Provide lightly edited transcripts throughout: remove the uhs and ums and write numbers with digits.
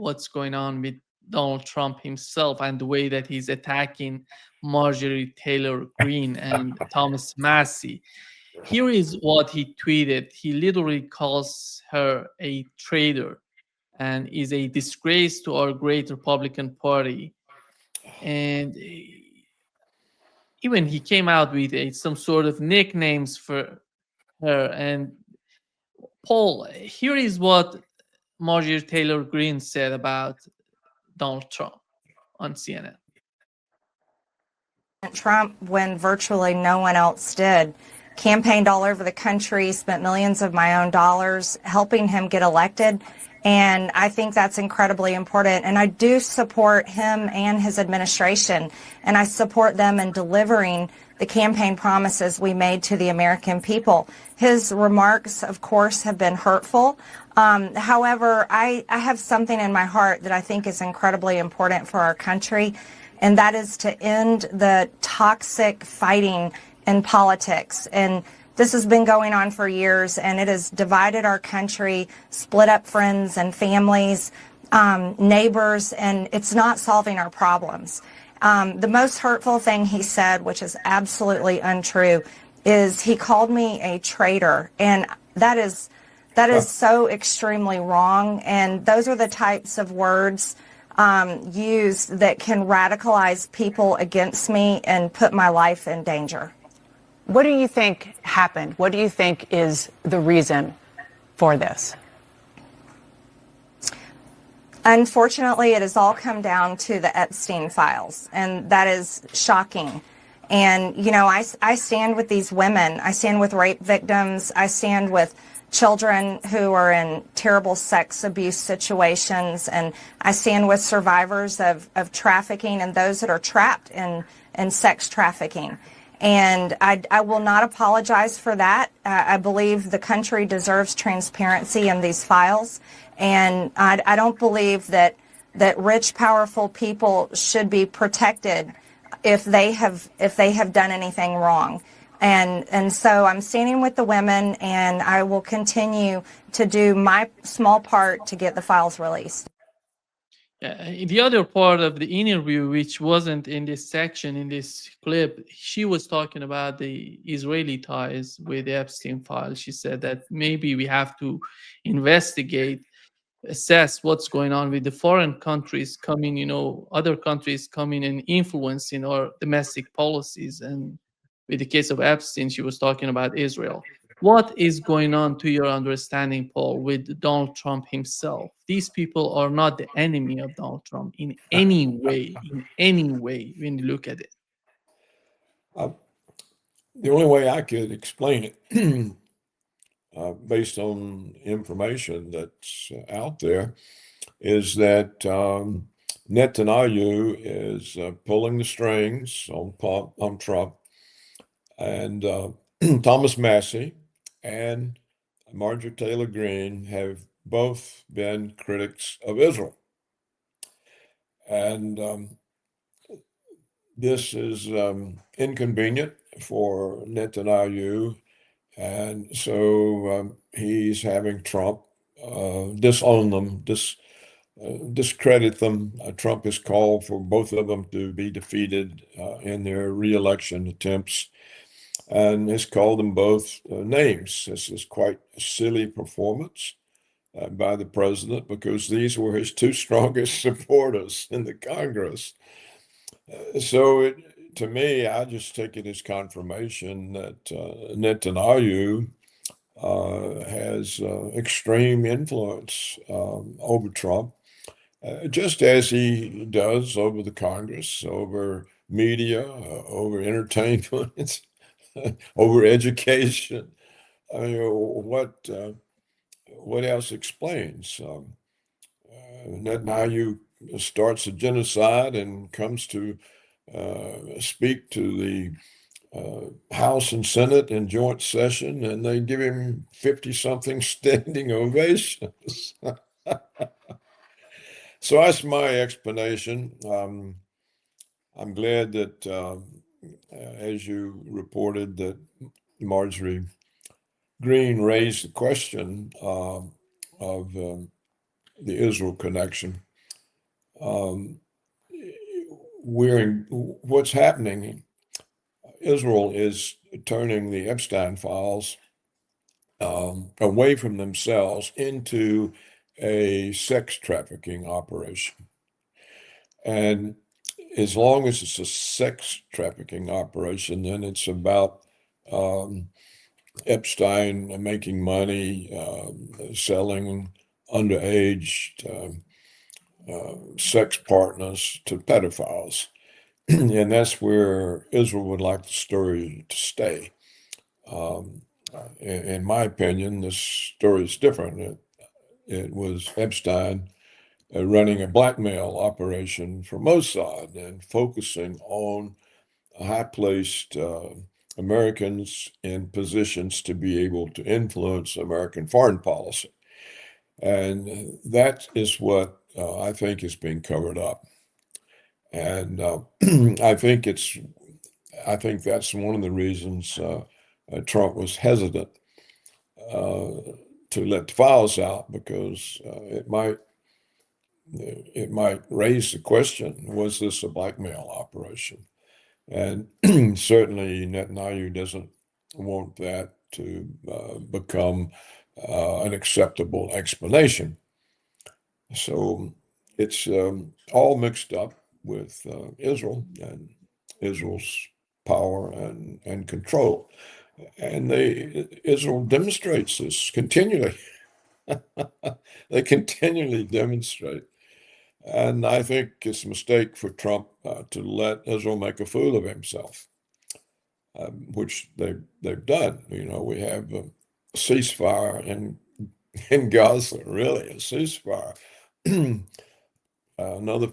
what's going on with Donald Trump himself and the way that he's attacking Marjorie Taylor Greene and Thomas Massey. Here is what he tweeted. He literally calls her a traitor and is a disgrace to our great Republican Party. And even he came out with some sort of nicknames for her. And Paul, here is what Marjorie Taylor Greene said about Donald Trump on CNN. Trump, when virtually no one else did, campaigned all over the country, spent millions of my own dollars helping him get elected. And I think that's incredibly important. And I do support him and his administration. And I support them in delivering the campaign promises we made to the American people. His remarks, of course, have been hurtful. However, I have something in my heart that I think is incredibly important for our country, and that is to end the toxic fighting in politics. And this has been going on for years, and it has divided our country, split up friends and families, neighbors, and it's not solving our problems. The most hurtful thing he said, which is absolutely untrue, is he called me a traitor, and that is so extremely wrong. And those are the types of words used that can radicalize people against me and put my life in danger. What do you think happened? What do you think is the reason for this? Unfortunately, it has all come down to the Epstein files, and that is shocking. And, you know, I stand with these women. I stand with rape victims. I stand with children who are in terrible sex abuse situations. And I stand with survivors of trafficking and those that are trapped in sex trafficking. And I will not apologize for that. I believe the country deserves transparency in these files. And I don't believe that rich, powerful people should be protected if they have done anything wrong. And so I'm standing with the women, and I will continue to do my small part to get the files released. The other part of the interview, which wasn't in this section, in this clip, she was talking about the Israeli ties with the Epstein file. She said that maybe we have to investigate, assess what's going on with the foreign countries coming, other countries coming and influencing our domestic policies. And with the case of Epstein, she was talking about Israel. What is going on, to your understanding, Paul, with Donald Trump himself? These people are not the enemy of Donald Trump in any way, when you look at it. The only way I could explain it, based on information that's out there, is that Netanyahu is pulling the strings on Trump, and Thomas Massey and Marjorie Taylor Greene have both been critics of Israel. And this is inconvenient for Netanyahu. And so he's having Trump disown them, discredit them. Trump has called for both of them to be defeated in their re-election attempts, and has called them both names. This is quite a silly performance by the president, because these were his two strongest supporters in the Congress. So to me, I just take it as confirmation that Netanyahu has extreme influence over Trump, just as he does over the Congress, over media, over entertainment, over education. I mean, what else explains? Netanyahu starts a genocide and comes to speak to the House and Senate in joint session, and they give him 50-something standing ovations. So that's my explanation. I'm glad that, as you reported, that Marjorie Greene raised the question of the Israel connection. um, what's happening. Israel is turning the Epstein files away from themselves into a sex trafficking operation. And as long as it's a sex trafficking operation, then it's about Epstein making money, selling underage sex partners to pedophiles. And that's where Israel would like the story to stay. In my opinion, this story is different. It was Epstein running a blackmail operation for Mossad and focusing on high-placed Americans in positions to be able to influence American foreign policy. And that is what I think is being covered up. And I think that's one of the reasons Trump was hesitant to let the files out, because it might raise the question: was this a blackmail operation? And certainly Netanyahu doesn't want that to become an acceptable explanation. So it's all mixed up with Israel and Israel's power and control. And Israel demonstrates this continually. They continually demonstrate. And I think it's a mistake for Trump to let Israel make a fool of himself, which they've done. We have a ceasefire in Gaza, really, a ceasefire. Another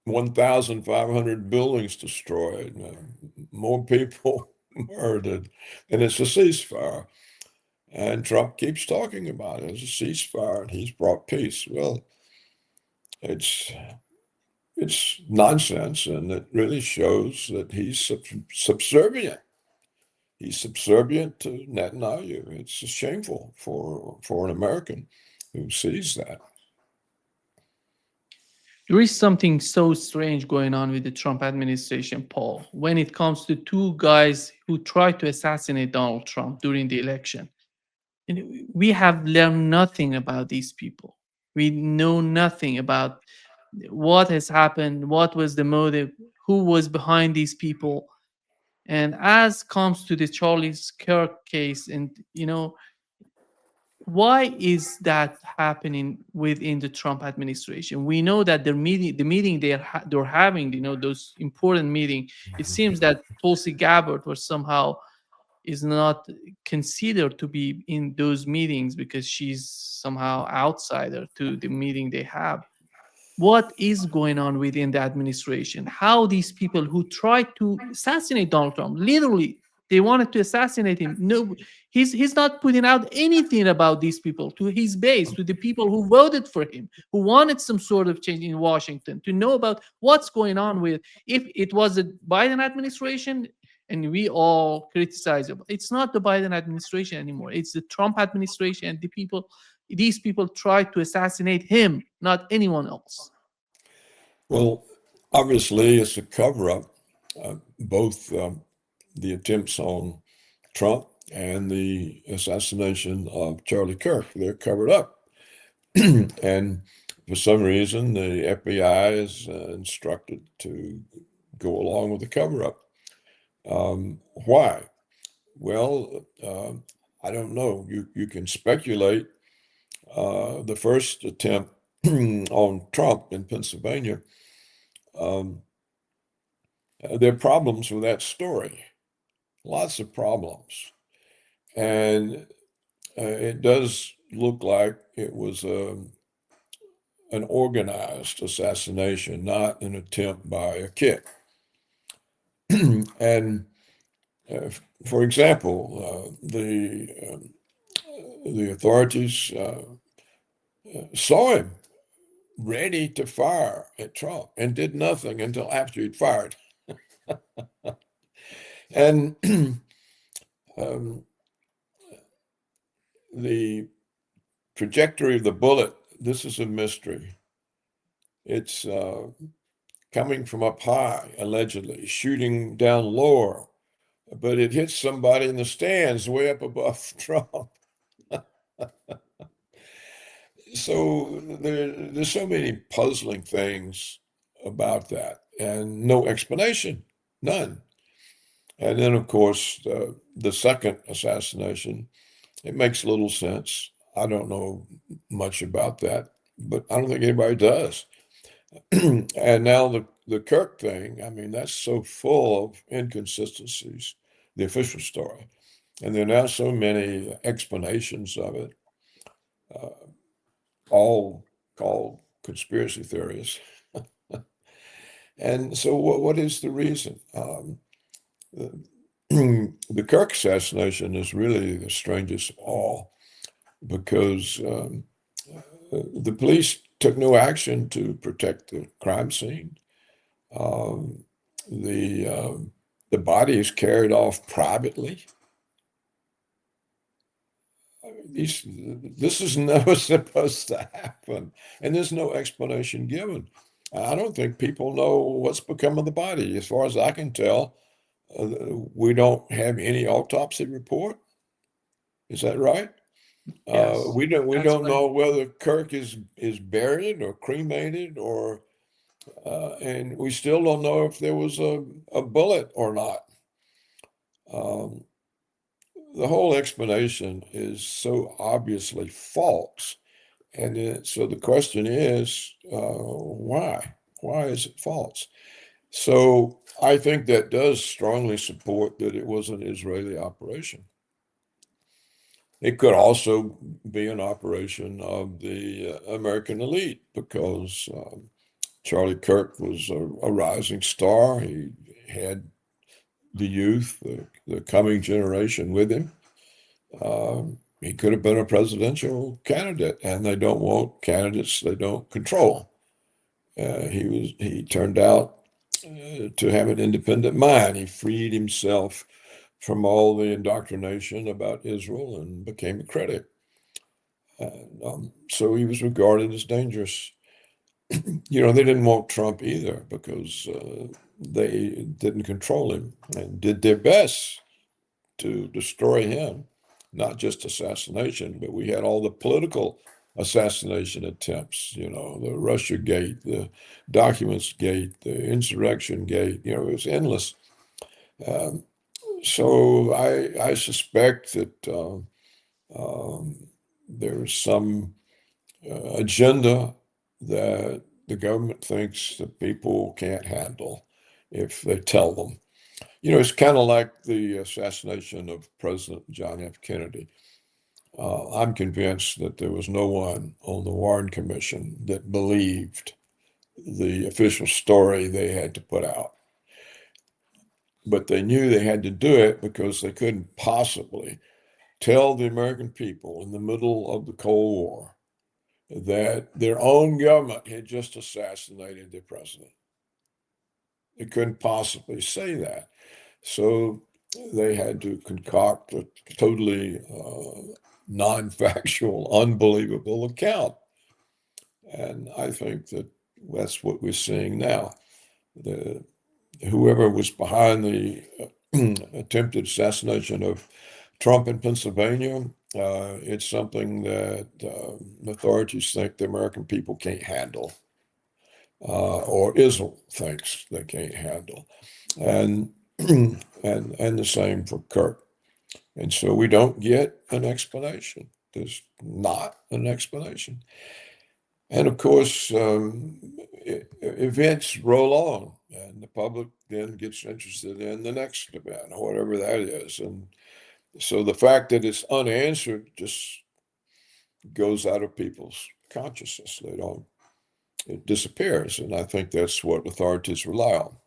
1,500 buildings destroyed, more people murdered, and it's a ceasefire. And Trump keeps talking about it as a ceasefire, and he's brought peace. Well, it's nonsense, and it really shows that he's subservient. He's subservient to Netanyahu. It's shameful for an American who sees that. There is something so strange going on with the Trump administration, Paul, when it comes to two guys who tried to assassinate Donald Trump during the election. And we have learned nothing about these people. We know nothing about what has happened, what was the motive, who was behind these people. And as comes to the Charlie Kirk case, and why is that happening within the Trump administration? We know that the meeting they're having, those important meeting. It seems that Tulsi Gabbard was somehow is not considered to be in those meetings because she's somehow outsider to the meeting they have. What is going on within the administration? How these people who tried to assassinate Donald Trump, literally, they wanted to assassinate him. No, he's not putting out anything about these people to his base, to the people who voted for him, who wanted some sort of change in Washington, to know about what's going on with. If it was the Biden administration, and we all criticize it, it's not the Biden administration anymore. It's the Trump administration, and these people tried to assassinate him, not anyone else. Well, obviously, it's a cover-up. Both the attempts on Trump and the assassination of Charlie Kirk, they're covered up. And for some reason, the FBI is instructed to go along with the cover-up. Why? Well, I don't know. You can speculate. The first attempt on Trump in Pennsylvania, there are problems with that story, lots of problems. And it does look like it was an organized assassination, not an attempt by a kid. And for example, the authorities saw him ready to fire at Trump and did nothing until after he'd fired. And the trajectory of the bullet, this is a mystery. It's coming from up high, allegedly, shooting down lower, but it hits somebody in the stands way up above Trump. So there's so many puzzling things about that, and no explanation, none. And then, of course, the second assassination, it makes little sense. I don't know much about that, but I don't think anybody does. And now the Kirk thing, I mean, that's so full of inconsistencies, the official story. And there are now so many explanations of it, uh, all called conspiracy theories. And so, what is the reason? The, the Kirk assassination is really the strangest of all because the police took no action to protect the crime scene. Um, the the body is carried off privately. This is never supposed to happen, and there's no explanation given. I don't think people know what's become of the body. As far as I can tell, we don't have any autopsy report. Is that right? Yes, We that's don't right. know whether Kirk is buried or cremated or and we still don't know if there was a bullet or not. Um, the whole explanation is so obviously false. And so the question is, why? Why is it false? So I think that does strongly support that it was an Israeli operation. It could also be an operation of the American elite because Charlie Kirk was a rising star. He had the youth, the coming generation with him. He could have been a presidential candidate, and they don't want candidates they don't control. He turned out to have an independent mind. He freed himself from all the indoctrination about Israel and became a critic. And, so he was regarded as dangerous. They didn't want Trump either because they didn't control him and did their best to destroy him, not just assassination, but we had all the political assassination attempts, the Russia Gate, the Documents Gate, the Insurrection Gate, it was endless. Um, so I suspect that there's some agenda that the government thinks that people can't handle if they tell them. It's kind of like the assassination of President John F. Kennedy. I'm convinced that there was no one on the Warren Commission that believed the official story they had to put out. But they knew they had to do it because they couldn't possibly tell the American people in the middle of the Cold War that their own government had just assassinated their president. They couldn't possibly say that. So they had to concoct a totally non-factual, unbelievable account. And I think that that's what we're seeing now. The, whoever was behind the attempted assassination of Trump in Pennsylvania, it's something that authorities think the American people can't handle, or Israel thinks they can't handle, and and the same for Kirk. And so we don't get an explanation. There's not an explanation. And of course, events roll on, and the public then gets interested in the next event or whatever that is. And so the fact that it's unanswered just goes out of people's consciousness. They don't, it disappears. And I think that's what authorities rely on.